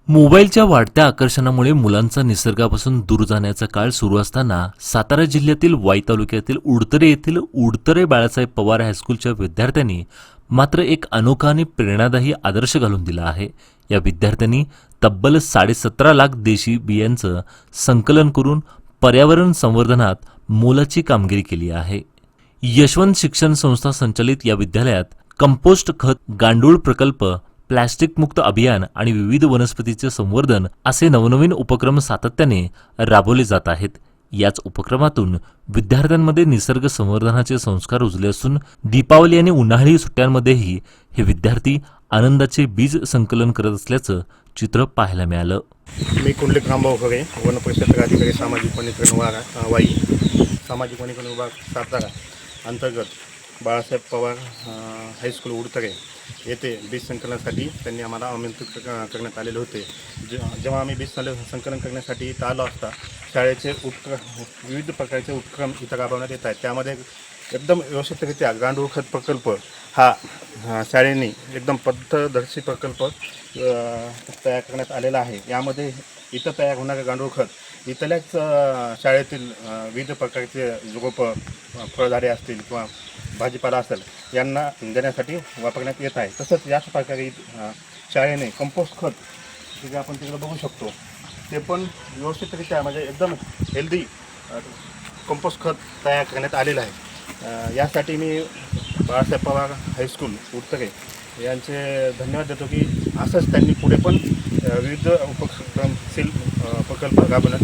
मोबाईलच्या वाढत्या आकर्षणामुळे मुलांचा निसर्गापासून दूर जाण्याचा काळ सुरू असताना सातारा जिल्ह्यातील वाई तालुक्यातील उडतरे येथील उडतरे बाळासाहेब पवार हायस्कूलच्या विद्यार्थ्यांनी मात्र एक अनोखा आणि प्रेरणादायी आदर्श घालून दिला आहे। या विद्यार्थ्यांनी तब्बल 17.5 लाख देशी बियांचं संकलन करून पर्यावरण संवर्धनात मोलाची कामगिरी केली आहे। यशवंत शिक्षण संस्था संचालित या विद्यालयात कंपोस्ट खत, गांडूळ प्रकल्प, प्लास्टिक मुक्त अभियान आणि विविध वनस्पतीचे संवर्धन असे नवनवीन उपक्रम सातत्याने राबवले जात आहेत। याच उपक्रमातून विद्यार्थ्यांमध्ये निसर्ग संवर्धनाचे संस्कार रुजले असून दीपावली आणि उन्हाळी सुट्ट्यांमध्येही हे विद्यार्थी आनंदाचे बीज संकलन करत असल्याचं चित्र पाहायला मिळालं। मी कुंडलिक रामभाऊ खरे, वन परिक्षेत्र अधिकारी, सामाजिक वनीकरण वाई, सामाजिक वनीकरण विभाग सातारा अंतर्गत बाळासाहेब पवार हायस्कूल उडतरे येथे बीज संकलनासाठी त्यांनी आम्हाला आमंत्रित करण्यात आलेले होते। जेव्हा आम्ही बीज संकलन करण्यासाठी इथं आलो असता शाळेचे विविध प्रकारचे उपक्रम इथं राबवण्यात येत आहेत। त्यामध्ये एकदम व्यवस्थितरित्या गांडूळ खत प्रकल्प हा शाळेने एकदम पद्धतदर्शी प्रकल्प तयार करण्यात आलेला आहे। यामध्ये इथं तयार होणारे गांडूळ खत इथल्याच शाळेतील विविध प्रकारचे रोपं, फळझाडे असतील किंवा भाजीपाला असेल यांना देण्यासाठी वापरण्यात येत आहे। तसंच याच प्रकारे शाळेने कंपोस्ट खत जे आपण तिकडे बघू शकतो ते पण व्यवस्थितरित्या म्हणजे एकदम हेल्दी कंपोस्ट खत तयार करण्यात आलेलं आहे। यासाठी मी बाळासाहेब पवार हायस्कूल उडतरे यांचे धन्यवाद देतो की असंच त्यांनी पुढे पण विविध उपक्रमशील प्रकल्प राबवण्यात।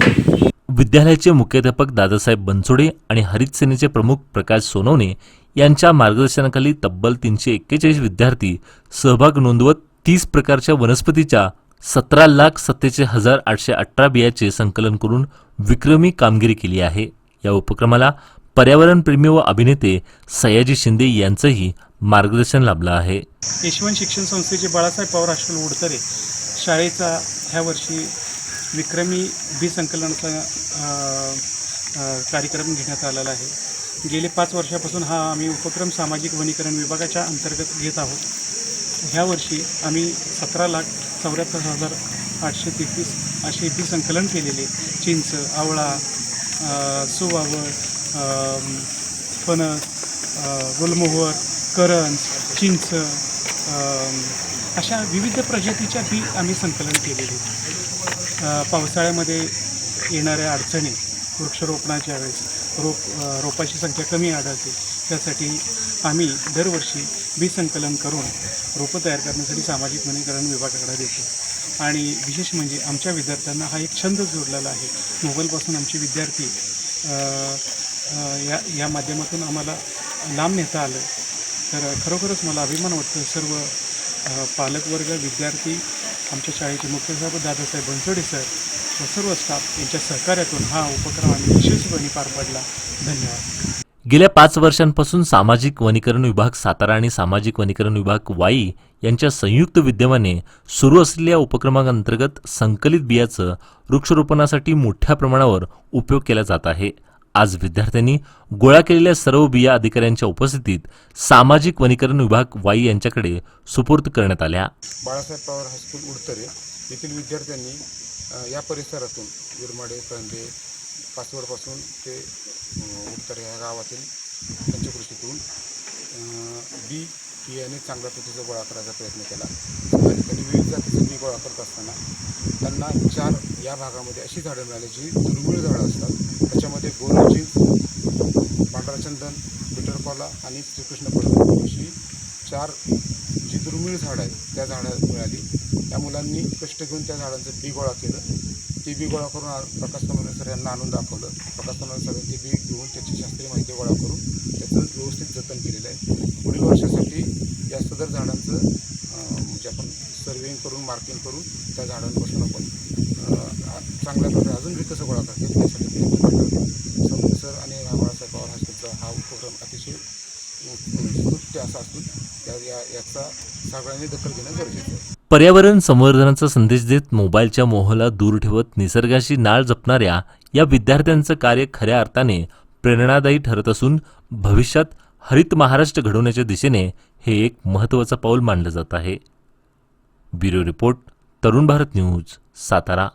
विद्यालयाचे मुख्याध्यापक दादासाहेब बनसोडे आणि हरित सेनेचे प्रमुख प्रकाश सोनवणे यांच्या मार्गदर्शनाखाली तब्बल 341 विद्यार्थी सहभाग नोंदवत 30 प्रकारच्या वनस्पतीच्या 17,47,818 बियाचे संकलन करून विक्रमी कामगिरी केली आहे। या उपक्रमाला पर्यावरणप्रेमी व अभिनेते सयाजी शिंदे यांचंही मार्गदर्शन लाभलं आहे। यशवंत शिक्षण संस्थेचे बाळासाहेब पवार हायस्कूल उडतरे शाळेचा ह्या वर्षी विक्रमी बीज संकलनाचा कार्यक्रम घेण्यात आलेला आहे। गेले 5 वर्षापासून हा आम्ही उपक्रम सामाजिक वनीकरण विभागाच्या अंतर्गत घेत आहोत। ह्या वर्षी आम्ही 17,74,833 असे बीज संकलन केलेले चिंच, आवळा, सुवावळ, फणस, गुलमोहर, करंज, चिंच अशा विविध प्रजातीच्या बी आम्ही संकलन केलेले। पावसाळ्यामध्ये येणाऱ्या अडचणी वृक्षारोपणाच्या वेळेस रोपाची संख्या कमी आढळते, त्यासाठी आम्ही दरवर्षी बीज संकलन करून रोपं तयार करण्यासाठी सामाजिक वनीकरण विभागाकडे देतो। आणि विशेष म्हणजे आमच्या विद्यार्थ्यांना हा एक छंद जोडलेला आहे। मोबाईलपासून आमचे विद्यार्थी या माध्यमातून आम्हाला लांब नेता आलं तर खरोखरच मला अभिमान वाटतो। सर्व पालकवर्ग, विद्यार्थी, आमच्या शाळेचे मुख्याध्यापक दादासाहेब बनसोडे सर व सर्व स्टाफ यांच्या सहकार्यातून हा उपक्रम आम्ही यशस्वीपणे पार पडला। धन्यवाद। गेल्या 5 वर्षांपासून सामाजिक वनीकरण विभाग सातारा आणि सामाजिक वनीकरण विभाग वाई यांच्या संयुक्त विद्यमाने सुरू असलेल्या उपक्रमांतर्गत संकलित बियाचं वृक्षारोपणासाठी मोठ्या प्रमाणावर उपयोग केला जात आहे। आज विद्यार्थ्यांनी गोळा केलेल्या सर्व बिया अधिकाऱ्यांच्या उपस्थितीत सामाजिक वनीकरण विभाग वाई यांच्याकडे सुपूर्द करण्यात आल्या। बाळासाहेब पवार हायस्कूल उडतरे येथील विद्यार्थ्यांनी या परिसरातून विरमाडे, कंदे, पाचवडपासून ते उडतरे या गावातील पंचकृषीतून बियाणे चांगल्या प्रतीचं गोळा करायचा प्रयत्न केला आणि त्यांनी विविध जातीचं बी गोळा करत असताना त्यांना 4 या भागामध्ये अशी झाडं मिळाली जी दुर्मिळ झाडं असतात। त्याच्यामध्ये गोरचिंच, पांढरा चंदन, बिटरकॉला आणि श्रीकृष्ण पडवळ अशी 4 जी दुर्मिळ झाडं आहेत त्या झाडं मिळाली। त्या मुलांनी कष्ट घेऊन त्या झाडांचं बी गोळा केलं। ते बी गोळा करून प्रकाश सोनवणे सर यांना आणून दाखवलं। प्रकाश सोनवणे सर ते बी घेऊन त्याची शास्त्रीय माहिती गोळा करून त्याचं व्यवस्थित जतन केलेलं आहे। पुढील वर्षासाठी या सदर झाडांचं म्हणजे आपण सर्वेइंग करून, मार्किंग करून त्या झाडांपासून आपण चांगल्या प्रकारे अजून बी कसं गोळा करता येईल त्यासाठी प्रयत्न करतात। सोनवणे सर आणि बाळासाहेब पवार हायस्कूलचा हा उपक्रम अतिशय स्तुत्य असा असून याचा सगळ्यांनी दखल घेणं गरजेचं आहे। पर्यावरण संवर्धनाचा संदेश देत मोबाईलच्या मोहाला दूर ठेवत निसर्गाशी नाळ जपणाऱ्या या विद्यार्थ्यांचं कार्य खऱ्या अर्थाने प्रेरणादायी ठरत असून भविष्यात हरित महाराष्ट्र घडवण्याच्या दिशेने हे एक महत्त्वाचं पाऊल मानलं जात आहे। Bureau report, Tarun Bharat news, Satara.